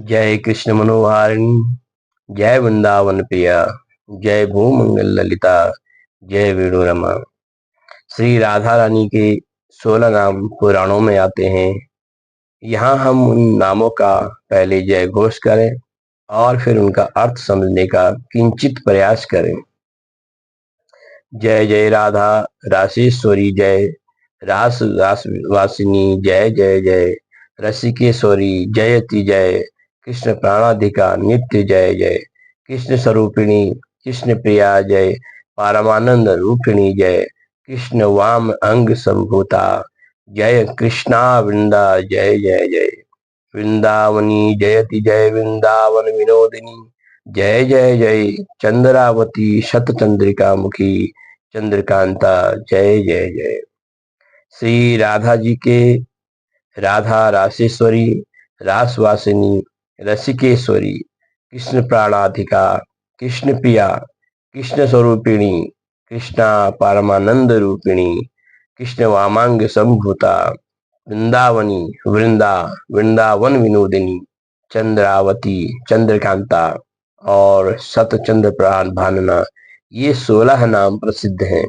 जय कृष्ण मनोहारिणी, जय वृंदावन प्रिया, जय भूमंगल ललिता, जय वेणु रमा। श्री राधा रानी के 16 नाम पुराणों में आते हैं। यहाँ हम उन नामों का पहले जय घोष करें और फिर उनका अर्थ समझने का किंचित प्रयास करें। जय जय राधा रासेश्वरी, जय रास रास वासिनी, जय जय जय रसिकेश्वरी, जयति जय कृष्ण प्राणाधिका, नित्य जय जय कृष्ण स्वरूपिणी, कृष्ण प्रिया, जय परमानंद रूपिणी, जय कृष्ण वाम अंग संभूता, जय कृष्णा वृंदा, जय जय जय वृंदावनी, जयति जय वृंदावन विनोदिनी, जय जय जय चंद्रावती शतचंद्रिका मुखी, चंद्रकांता, जय जय जय। श्री राधा जी के राधा रासेश्वरी, रासवासिनी, रसिकेश्वरी, कृष्ण प्राणाधिका, कृष्ण प्रिया, कृष्ण स्वरूपिणी, कृष्णा परमानंद रूपिणी, कृष्ण वामांग संभूता, वृंदावनी वृंदा, वृंदावन विनोदिनी, चंद्रावती चंद्रकांता और शतचंद्र प्राण भानना, ये 16 नाम प्रसिद्ध हैं।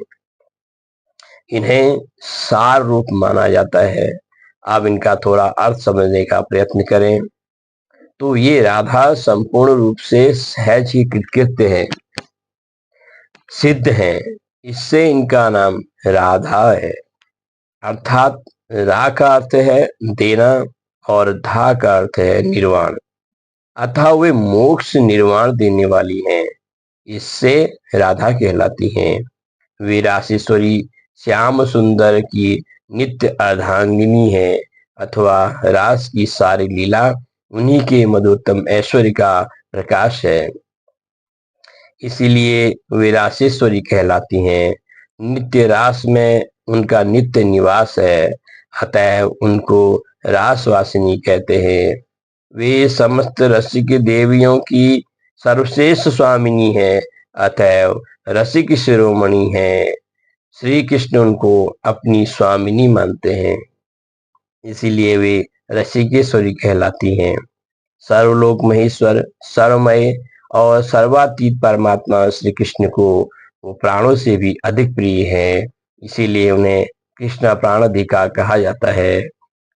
इन्हें सार रूप माना जाता है। अब इनका थोड़ा अर्थ समझने का प्रयत्न करें तो ये राधा संपूर्ण रूप से सहज ही कृत्य है, सिद्ध है। इससे इनका नाम राधा है। अर्थात रा का अर्थ है देना और धा का अर्थ है निर्वाण, अतः वे मोक्ष निर्वाण देने वाली हैं। इससे राधा कहलाती हैं। वे रासेश्वरी श्याम सुंदर की नित्य अर्धांगिनी है, अथवा रास की सारी लीला उन्हीं के मधुरतम ऐश्वर्य का प्रकाश है। इसीलिए वे रासेश्वरी कहलाती हैं। नित्य रास में उनका नित्य निवास है, अतः उनको रासवासिनी कहते हैं। वे समस्त रसिक देवियों की सर्वश्रेष्ठ स्वामिनी है, अतः रसिक शिरोमणि है। श्री कृष्ण उनको अपनी स्वामिनी मानते हैं, इसीलिए वे रसिकेश्वरी कहलाती हैं। सर्वलोक महेश्वर, सर्वमय और सर्वातीत परमात्मा श्री कृष्ण को वो प्राणों से भी अधिक प्रिय है, इसीलिए उन्हें कृष्ण प्राणाधिका कहा जाता है।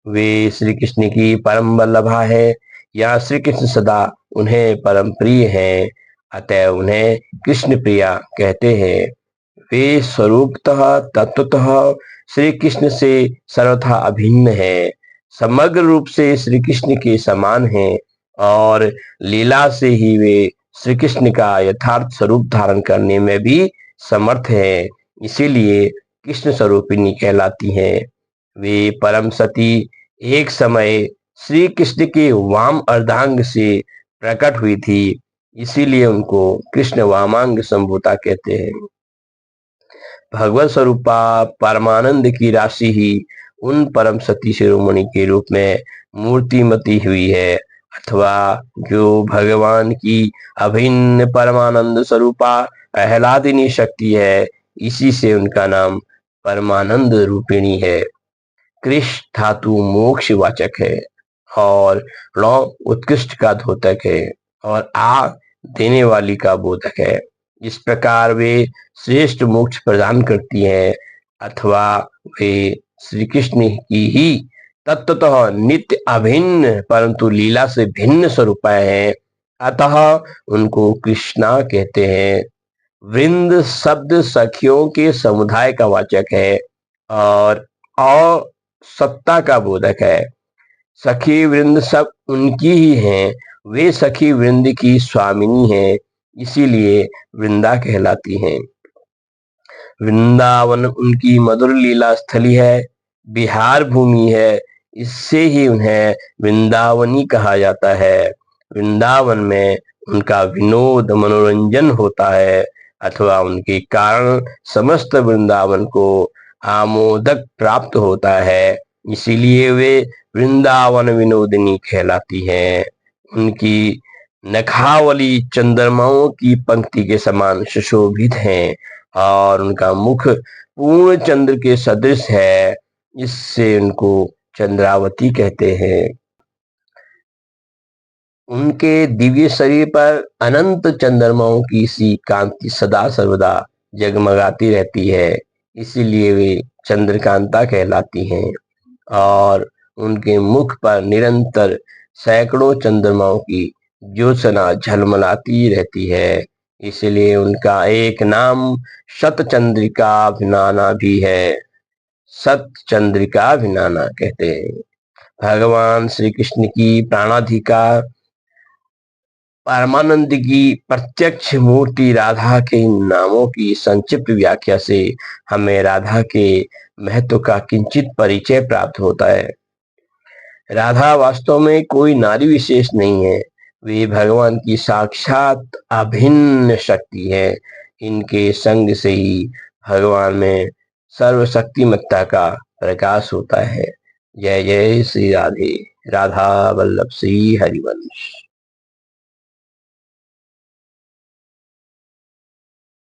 वे श्री कृष्ण की परम वल्लभा है, या श्री कृष्ण सदा उन्हें परम प्रिय है, अतः उन्हें कृष्ण प्रिया कहते हैं। वे स्वरूपतः तत्वतः श्री कृष्ण से सर्वथा अभिन्न है, समग्र रूप से श्री कृष्ण के समान है और लीला से ही वे श्री कृष्ण का यथार्थ स्वरूप धारण करने में भी समर्थ है, इसीलिए कृष्ण स्वरूपिणी कहलाती हैं। वे परम सती एक समय श्री कृष्ण के वाम अर्धांग से प्रकट हुई थी, इसीलिए उनको कृष्ण वामांग संभूता कहते हैं। भगवत स्वरूपा परमानंद की राशि ही उन परम सती शिरोमणि के रूप में मूर्तिमती हुई है, अथवा जो भगवान की अभिन्न परमानंद स्वरूपा आह्लादिनी शक्ति है, इसी से उनका नाम परमानंद रूपिणी है। कृष धातु मोक्ष वाचक है और ण उत्कृष्ट का द्योतक है और आ देने वाली का बोधक है। इस प्रकार वे श्रेष्ठ मोक्ष प्रदान करती हैं, अथवा वे श्री कृष्ण की ही तत्वतः नित्य अभिन्न परंतु लीला से भिन्न स्वरूप हैं, अतः उनको कृष्णा कहते हैं। वृंद शब्द सखियों के समुदाय का वाचक है और सत्ता का बोधक है। सखी वृंद सब उनकी ही हैं, वे सखी वृंद की स्वामिनी हैं, इसीलिए वृंदा कहलाती हैं। वृंदावन उनकी मधुर लीला स्थली है, बिहार भूमि है, इससे ही उन्हें वृंदावनी कहा जाता है। वृंदावन में उनका विनोद मनोरंजन होता है, अथवा उनके कारण समस्त वृंदावन को आमोदक प्राप्त होता है, इसीलिए वे वृंदावन विनोदिनी कहलाती हैं। उनकी नखावली चंद्रमाओं की पंक्ति के समान सुशोभित हैं और उनका मुख पूर्ण चंद्र के सदृश है, इससे उनको चंद्रावती कहते हैं। उनके दिव्य शरीर पर अनंत चंद्रमाओं की सी कांति सदा सर्वदा जगमगाती रहती है, इसीलिए वे चंद्रकांता कहलाती हैं। और उनके मुख पर निरंतर सैकड़ों चंद्रमाओं की ज्योत्सना झलमलाती रहती है, इसलिए उनका एक नाम शतचंद्रिका भिनाना भी है। सतचंद्रिका भिनाना कहते हैं। भगवान श्री कृष्ण की प्राणाधिका परमानंद की प्रत्यक्ष मूर्ति राधा के इन नामों की संक्षिप्त व्याख्या से हमें राधा के महत्व का किंचित परिचय प्राप्त होता है। राधा वास्तव में कोई नारी विशेष नहीं है, वे भगवान की साक्षात अभिन्न शक्ति है। इनके संग से ही भगवान में सर्वशक्तिमत्ता का प्रकाश होता है। जय जय श्री राधे। राधा वल्लभ श्री हरिवंश।